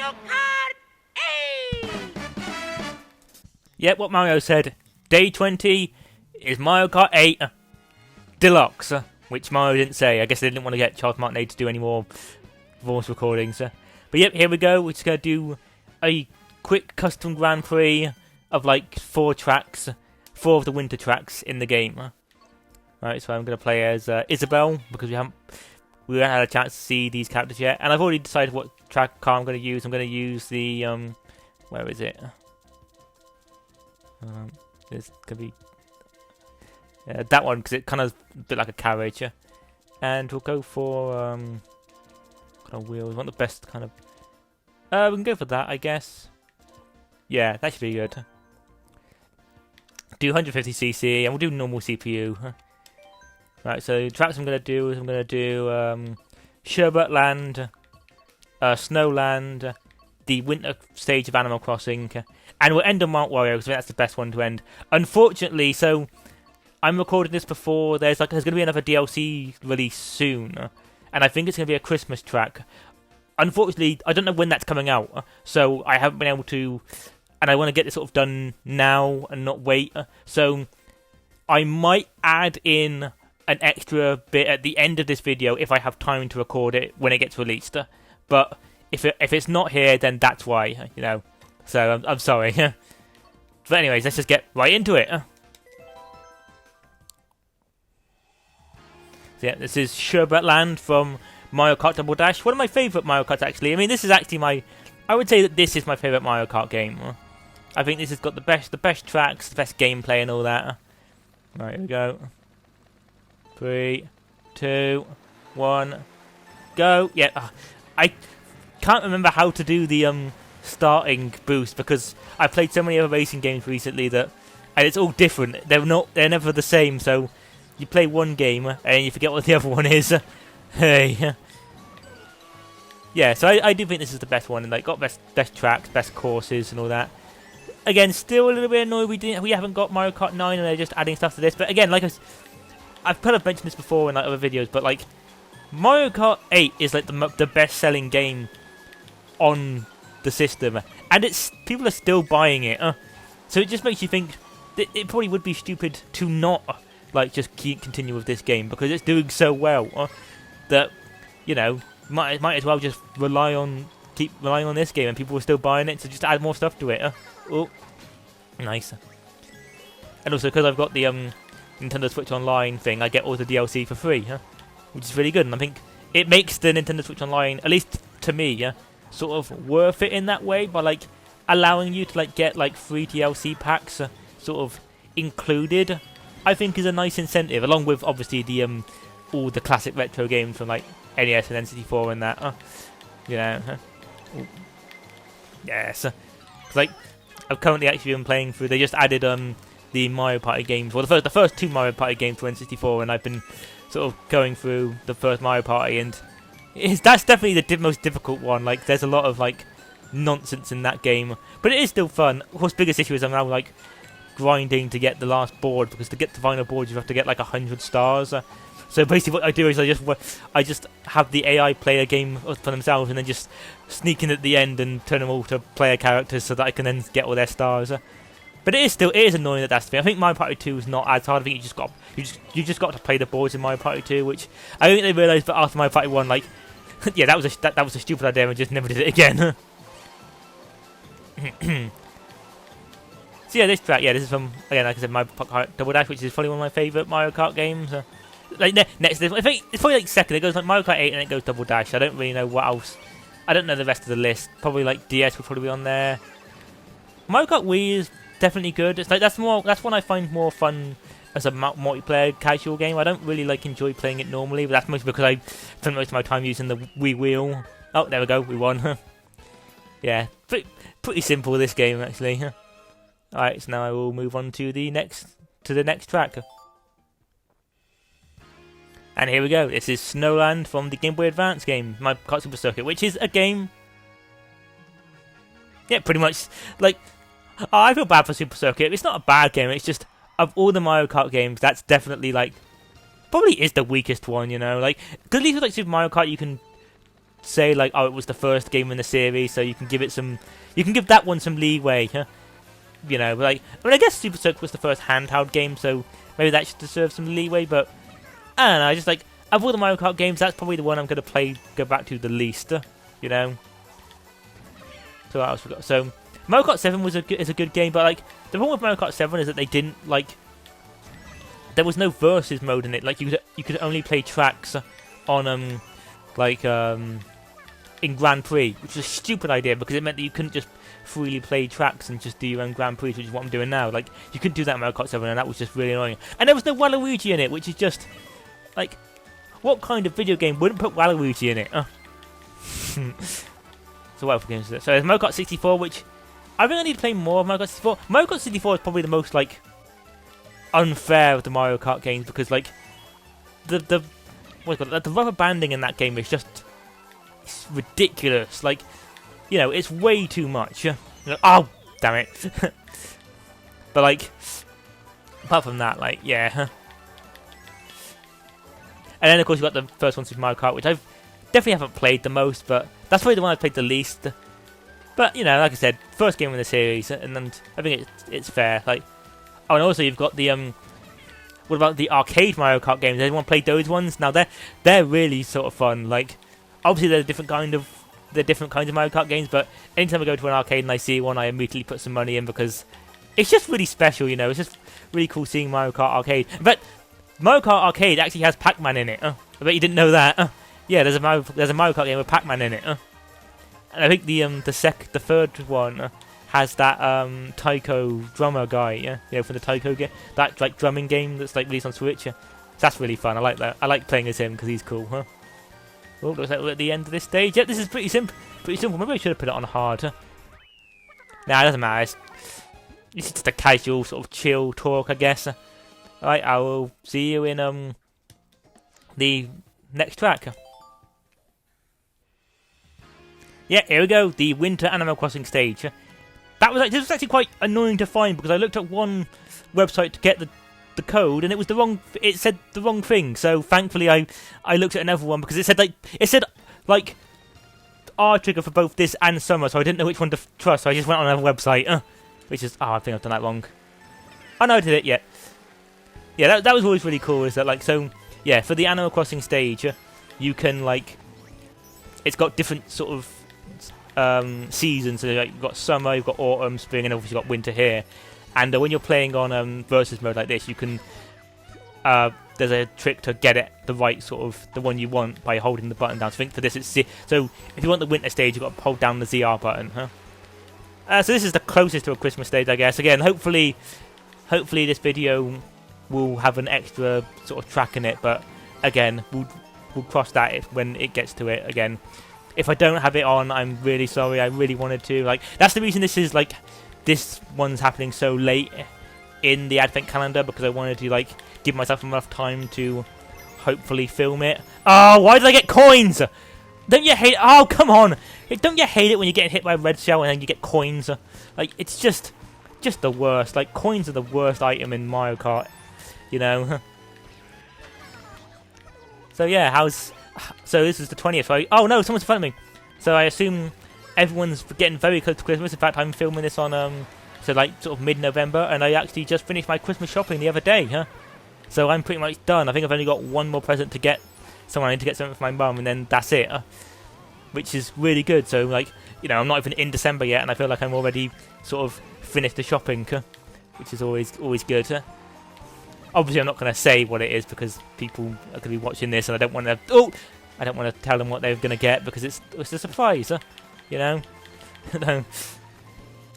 Mario Kart 8! Yep, what Mario said. Day 20 is Mario Kart 8 Deluxe, which Mario didn't say. I guess they didn't want to get Charles Martinet to do any more voice recordings. But yep, here we go. We're just going to do a quick custom Grand Prix of like 4 tracks, 4 of the winter tracks in the game. Right, so I'm going to play as Isabelle, because we haven't had a chance to see these characters yet. And I've already decided what track car I'm going to use. I'm going to use the, where is it? It's going to be that one, because it's kind of a bit like a carriage. And we'll go for kind of wheels. We want the best kind of... we can go for that, I guess. Yeah, that should be good. Do 150cc, and we'll do normal CPU. Right, so the tracks I'm going to do is I'm going to do Sherbetland, Snowland, the winter stage of Animal Crossing, and we'll end on Mount Wario because that's the best one to end. Unfortunately, so I'm recording this before there's going to be another DLC release soon, and I think it's going to be a Christmas track. Unfortunately, I don't know when that's coming out, so I haven't been able to, and I want to get this sort of done now and not wait. So I might add in an extra bit at the end of this video if I have time to record it when it gets released. But if it's not here, then that's why, you know. So I'm sorry. But anyways, let's just get right into it. So yeah, this is Sherbetland from Mario Kart Double Dash. One of my favourite Mario Karts, actually. I mean, this is actually I would say that this is my favourite Mario Kart game. I think this has got the best tracks, the best gameplay and all that. Right, here we go. 3, 2, 1, go. Yeah, I can't remember how to do the starting boost because I've played so many other racing games recently and it's all different. They're never the same. So you play one game and you forget what the other one is. Hey. Yeah, so I do think this is the best one, and like got best tracks, best courses, and all that. Again, still a little bit annoyed we haven't got Mario Kart 9, and they're just adding stuff to this. But again, like I've kind of mentioned this before in like other videos, but like Mario Kart 8 is like the best-selling game on the system, and people are still buying it. So it just makes you think that it probably would be stupid to not like just continue with this game because it's doing so well that you know might as well just keep relying on this game, and people are still buying it. So just add more stuff to it. Oh, nice. And also because I've got the Nintendo Switch Online thing, I get all the DLC for free, which is really good, and I think it makes the Nintendo Switch Online, at least to me, sort of worth it in that way by like allowing you to like get like free DLC packs sort of included. I think is a nice incentive, along with obviously the all the classic retro games from like NES and N64 and that. You know, yes, like I've currently actually been playing through. They just added the Mario Party games, well the first 2 Mario Party games for N64, and I've been sort of going through the first Mario Party, and that's definitely the most difficult one. Like there's a lot of like nonsense in that game, but it is still fun. Of course, biggest issue is I'm now like grinding to get the last board, because to get the final board you have to get like 100 stars. So basically what I do is I just have the AI play a game for themselves, and then just sneak in at the end and turn them all to player characters so that I can then get all their stars. But it is annoying that that's the thing. I think Mario Party 2 is not as hard. I think you just got to play the boards in Mario Party 2, which I think they realised that after Mario Party 1, like yeah, that was a stupid idea and just never did it again. So yeah, this track, this is from, again, like I said, Mario Kart Double Dash, which is probably one of my favourite Mario Kart games. Like next, I think it's probably like second. It goes like Mario Kart 8 and it goes Double Dash. I don't really know what else. I don't know the rest of the list. Probably like DS will probably be on there. Mario Kart Wii is definitely good. It's like that's one I find more fun as a multiplayer casual game. I don't really like enjoy playing it normally, but that's mostly because I spend most of my time using the Wii wheel. Oh, there we go, we won. Yeah, pretty simple this game actually. Alright, so now I will move on to the next track. And here we go. This is Snowland from the Game Boy Advance game, Mario Kart Super Circuit, which is a game. Yeah, pretty much like. Oh, I feel bad for Super Circuit. It's not a bad game. It's just of all the Mario Kart games, that's definitely like probably is the weakest one. You know, like because at least with like Super Mario Kart, you can say like, oh, it was the first game in the series, so you can give it some, you can give that one some leeway, huh? You know, like, I mean, I guess Super Circuit was the first handheld game, so maybe that should deserve some leeway, but I don't know, I just like, of all the Mario Kart games, that's probably the one I'm going to go back to the least, you know? So what else we got? So, Mario Kart 7 is a good game, but like, the problem with Mario Kart 7 is that they didn't, like, there was no versus mode in it, like, you could only play tracks on, in Grand Prix, which was a stupid idea, because it meant that you couldn't just freely play tracks and just do your own Grand Prix, which is what I'm doing now. Like, you couldn't do that in Mario Kart 7, and that was just really annoying. And there was no Waluigi in it, which is just, like, what kind of video game wouldn't put Waluigi in it? So what else games is it? So there's Mario Kart 64, which I think I need to play more of Mario Kart 64. Mario Kart 64 is probably the most, like, unfair of the Mario Kart games, because, like, the rubber banding in that game is just, it's ridiculous. Like, you know, it's way too much. Oh, damn it. But, like, apart from that, like, yeah. And then, of course, you've got the first one, Super Mario Kart, which I've definitely haven't played the most, but that's probably the one I've played the least. But, you know, like I said, first game in the series, and I think it's fair. Like, oh, and also you've got the, what about the arcade Mario Kart games? Anyone played those ones? Now, they're really sort of fun. Like, obviously, they're different kinds of Mario Kart games, but anytime I go to an arcade and I see one, I immediately put some money in, because it's just really special, you know. It's just really cool seeing Mario Kart Arcade. But Mario Kart Arcade actually has Pac-Man in it. I bet you didn't know that. Yeah, there's a Mario Kart game with Pac-Man in it. And I think the third one has that Taiko drummer guy, yeah, you know, from the Taiko game, that like drumming game that's like released on Switch. Yeah. So that's really fun. I like that. I like playing as him because he's cool, huh? Well, looks like we're at the end of this stage. Yep, this is pretty simple. Maybe I should have put it on hard. Huh? Nah, it doesn't matter. It's just a casual sort of chill talk, I guess. Alright, I will see you in the next track. Yeah, here we go. The Winter Animal Crossing stage. This was actually quite annoying to find, because I looked at one website to get the code, and it said the wrong thing. So thankfully I looked at another one, because it said like R trigger for both this and summer, so I didn't know which one to trust. So I just went on another website, which is I think I've done that wrong. Oh no, I did it. Yeah, that was always really cool. Is that like, so yeah, for the Animal Crossing stage, you can like, it's got different sort of seasons. So like, you've got summer, you've got autumn, spring, and obviously you've got winter here. And when you're playing on versus mode like this, you can there's a trick to get it the right sort of the one you want by holding the button down. So I think for this it's so if you want the winter stage, you've got to hold down the ZR button, so this is the closest to a Christmas stage, I guess. Again, hopefully this video will have an extra sort of track in it, but again, we'll cross that when it gets to it. Again, if I don't have it on, I'm really sorry. I really wanted to. Like, that's the reason this one's happening so late in the advent calendar, because I wanted to like give myself enough time to hopefully film it. Oh, why did I get coins? Don't you hate it? Oh, come on. Don't you hate it when you get hit by a red shell and then you get coins? Like, it's just the worst. Like, coins are the worst item in Mario Kart, you know. So yeah, so this is the 20th, right? Oh no, someone's in front of me. So I assume everyone's getting very close to Christmas. In fact, I'm filming this on so like sort of mid-November, and I actually just finished my Christmas shopping the other day, So I'm pretty much done. I think I've only got one more present to get. I need to get something for my mum, and then that's it, which is really good. So like, you know, I'm not even in December yet, and I feel like I'm already sort of finished the shopping, which is always good. Obviously, I'm not going to say what it is, because people are going to be watching this, and I don't want to tell them what they're going to get, because it's a surprise, you know.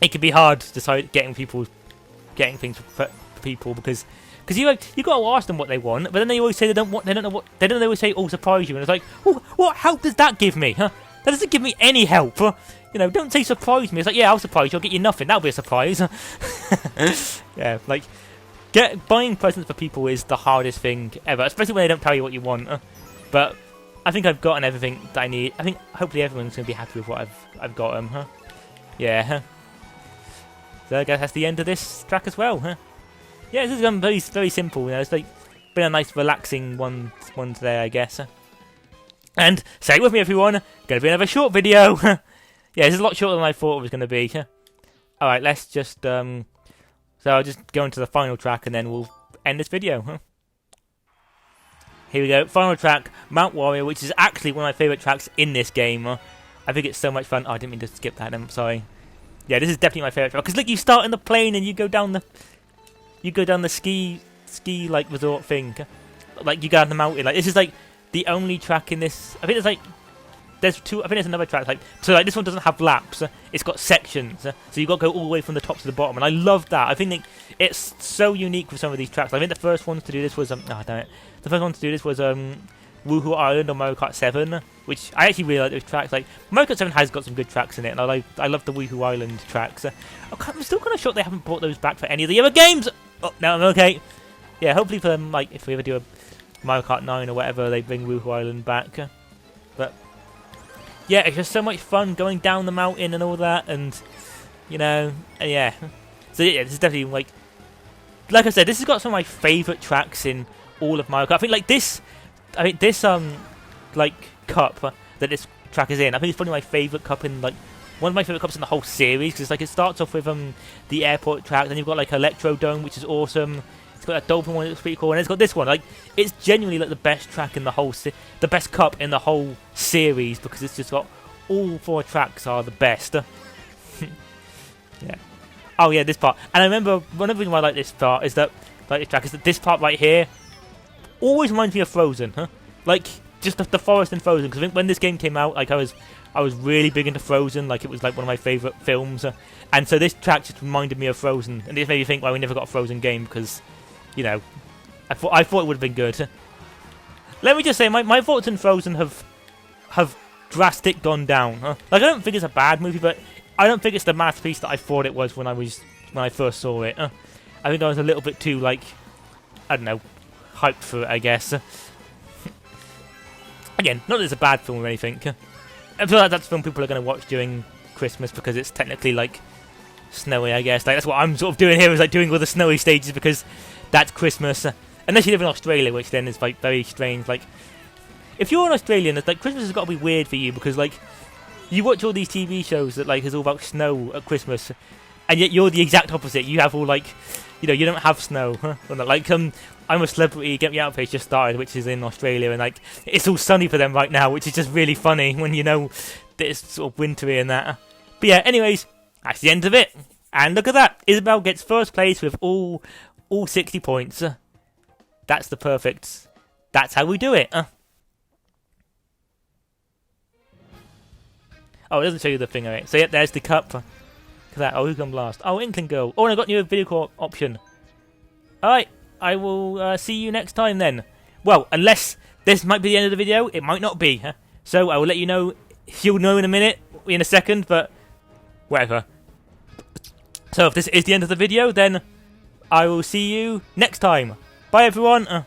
It can be hard to decide getting things for people, because you got to ask them what they want, but then they always say they don't know what. They don't always say, "Oh, surprise you," and it's like, "Oh, what help does that give me? That doesn't give me any help." You know, don't say surprise me. It's like, yeah, I'll surprise you. I'll get you nothing. That'll be a surprise. Yeah, like. Buying presents for people is the hardest thing ever, especially when they don't tell you what you want. But I think I've gotten everything that I need. I think hopefully everyone's going to be happy with what I've got. Yeah. So I guess that's the end of this track as well. Yeah, this is very very simple. You know, it's like been a nice relaxing one today, I guess. And say it with me, everyone. Going to be another short video. Yeah, this is a lot shorter than I thought it was going to be. Alright, let's just... So I'll just go into the final track and then we'll end this video. Here we go. Final track, Mount Warrior, which is actually one of my favourite tracks in this game. I think it's so much fun. Oh, I didn't mean to skip that. I'm sorry. Yeah, this is definitely my favourite track. Because look, you start in the plane and you go down the... ski like resort thing. Like you go down the mountain. Like this is like the only track in this. I think there's like there's two. I think there's another track like so. Like this one doesn't have laps. It's got sections. So you got to go all the way from the top to the bottom. And I love that. I think it's so unique with some of these tracks. I think the first ones to do this was oh damn it. The first one to do this was Woohoo Island on Mario Kart 7, which I actually really like those tracks. Like Mario Kart 7 has got some good tracks in it, and I love the Woohoo Island tracks. I'm still kind of shocked they haven't brought those back for any of the other games. Oh no, I'm okay. Yeah, hopefully for like if we ever do a Mario Kart 9 or whatever, they bring Woohoo Island back. But yeah, it's just so much fun going down the mountain and all that, and you know, and yeah. So yeah, this is definitely like I said, this has got some of my favourite tracks in all of Mario Kart. I think this like cup that this track is in, I think it's probably my favourite cup in like one of my favourite cups in the whole series, because like it starts off with the airport track, then you've got like Electro Dome, which is awesome. It's got that Dolphin one, that's pretty cool, and it's got this one. Like it's genuinely like the best track in the whole, the best cup in the whole series, because it's just got all 4 tracks are the best. Yeah. Oh yeah, this part. And I remember one of the reasons why I like this part is that like this track is that this part right here always reminds me of Frozen, Like just the forest in Frozen. Because I think when this game came out, like I was really big into Frozen. Like it was like one of my favourite films, and so this track just reminded me of Frozen, and it made me think, well, we never got a Frozen game because, you know, I thought it would have been good. Let me just say, my thoughts on Frozen have drastic gone down. Like I don't think it's a bad movie, but I don't think it's the masterpiece that I thought it was when I first saw it. I think I was a little bit too like, I don't know, hyped for it, I guess. Again, not that it's a bad film or anything. I feel like that's a film people are going to watch during Christmas because it's technically like snowy, I guess. Like that's what I'm sort of doing here, is like doing all the snowy stages because that's Christmas. Unless you live in Australia, which then is like very strange. Like if you're an Australian, it's like Christmas has got to be weird for you because like you watch all these TV shows that like is all about snow at Christmas, and yet you're the exact opposite. You have all like, you know, you don't have snow. Like I'm a Celebrity, Get Me Out page just started, which is in Australia, and like it's all sunny for them right now, which is just really funny when you know that it's sort of wintry and that. But yeah, anyways, that's the end of it. And look at that, Isabelle gets first place with all 60 points. That's the perfect. That's how we do it. Oh, it doesn't show you the thing of it. So yep, there's the cup. Look at that. Oh, who can blast? Oh, Inkling Girl. Oh, and I got new video call option. Alright, I will see you next time then. Well, unless this might be the end of the video, it might not be. So I will let you know. You'll know in a minute, in a second, but whatever. So if this is the end of the video, then I will see you next time. Bye everyone.